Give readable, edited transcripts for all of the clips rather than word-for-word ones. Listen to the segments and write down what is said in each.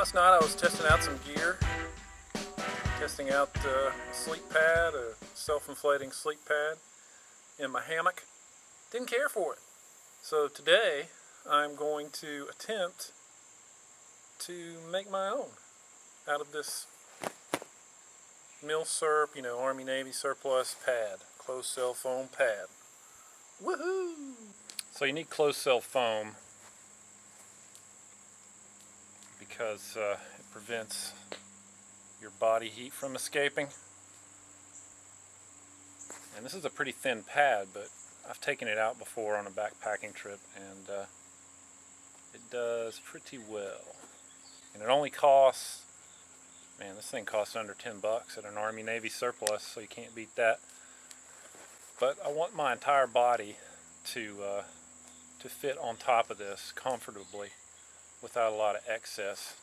last night I was testing out some gear. Testing out a sleep pad, a self-inflating sleep pad in my hammock. Didn't care for it. So today I'm going to attempt to make my own out of this surp, Army Navy surplus pad, closed cell foam pad. Woohoo! So you need closed cell foam because it prevents your body heat from escaping. And this is a pretty thin pad, but I've taken it out before on a backpacking trip, and it does pretty well. And it only costs, man, this thing costs under 10 bucks at an Army Navy surplus, so you can't beat that. But I want my entire body to fit on top of this comfortably without a lot of excess.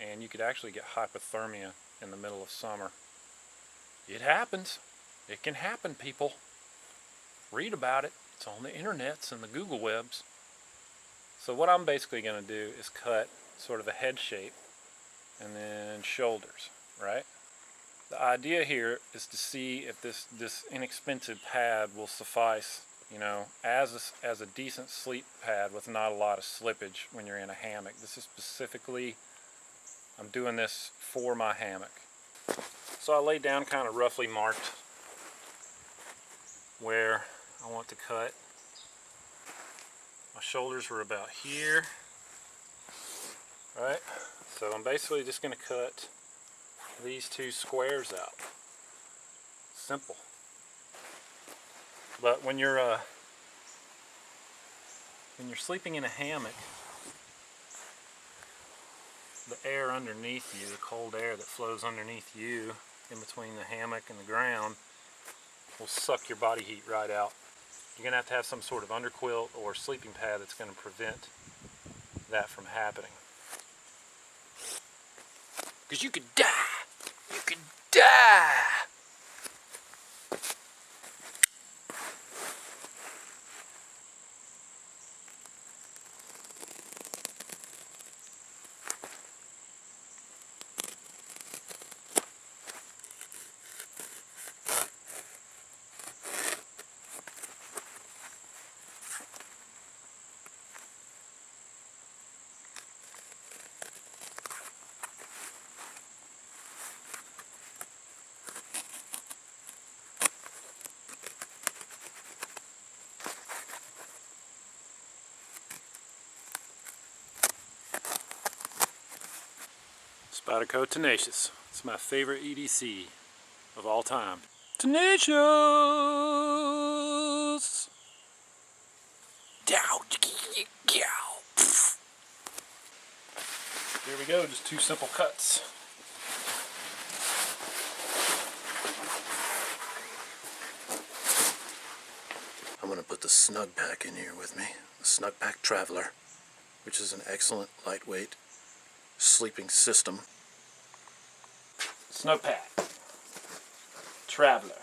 And you could actually get hypothermia in the middle of summer. It happens. It can happen, people. Read about it. It's on the internets and the Google webs. So what I'm basically going to do is cut sort of a head shape and then shoulders, right? The idea here is to see if this inexpensive pad will suffice, as a decent sleep pad with not a lot of slippage when you're in a hammock. This is specifically, I'm doing this for my hammock. So I laid down kind of roughly marked where I want to cut. My shoulders were about here, right? So I'm basically just going to cut these two squares out. Simple. But when you're sleeping in a hammock, the air underneath you, the cold air that flows underneath you in between the hammock and the ground, will suck your body heat right out. You're going to have some sort of underquilt or sleeping pad that's going to prevent that from happening. Because you could die! You could die! Spyderco Tenacious. It's my favorite EDC of all time. Tenacious! Here we go, just two simple cuts. I'm going to put the Snug Pack in here with me. The Snug Pack Traveler, which is an excellent lightweight sleeping system. Snug Pack Traveler.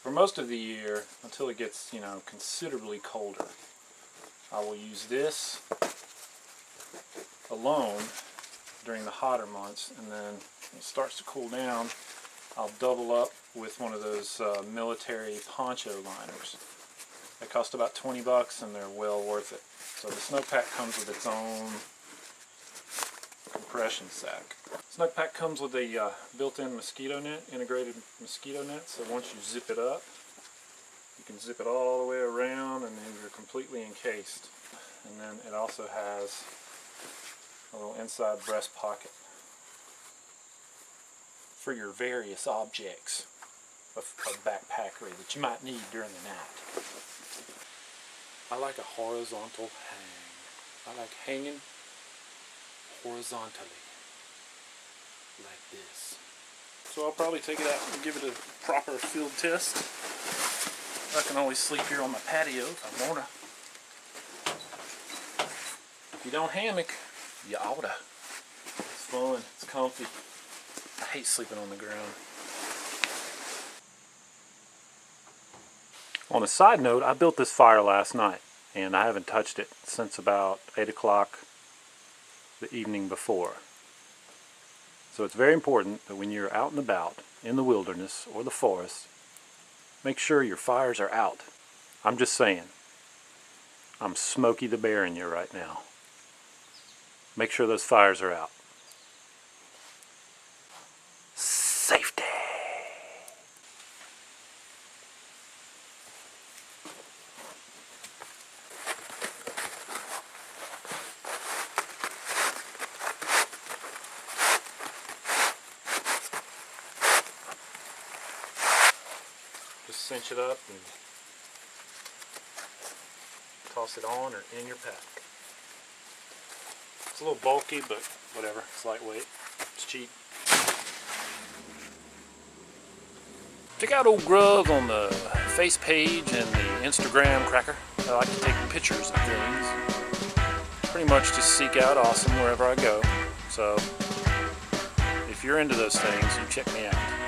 For most of the year, until it gets, considerably colder, I will use this alone during the hotter months, and then when it starts to cool down, I'll double up with one of those military poncho liners. They cost about 20 bucks and they're well worth it. So the Snug Pack comes with its own compression sack. Snug Pack comes with a built-in mosquito net, integrated mosquito net, so once you zip it up, you can zip it all the way around and then you're completely encased. And then it also has a little inside breast pocket for your various objects of backpackery that you might need during the night. I like a horizontal hang. I like hanging horizontally like this. So I'll probably take it out and give it a proper field test. I can always sleep here on my patio if I wanna. If you don't hammock, you oughta. It's fun, it's comfy. I hate sleeping on the ground. On a side note, I built this fire last night and I haven't touched it since about 8 o'clock the evening before. So it's very important that when you're out and about in the wilderness or the forest, make sure your fires are out. I'm just saying, I'm Smokey the Bear in you right now. Make sure those fires are out. Safety! Just cinch it up and toss it on or in your pack. It's a little bulky, but whatever, it's lightweight, it's cheap. Check out old Grubs on the face page and the Instagram cracker. I like to take pictures of things. Pretty much just seek out awesome wherever I go. So if you're into those things, you check me out.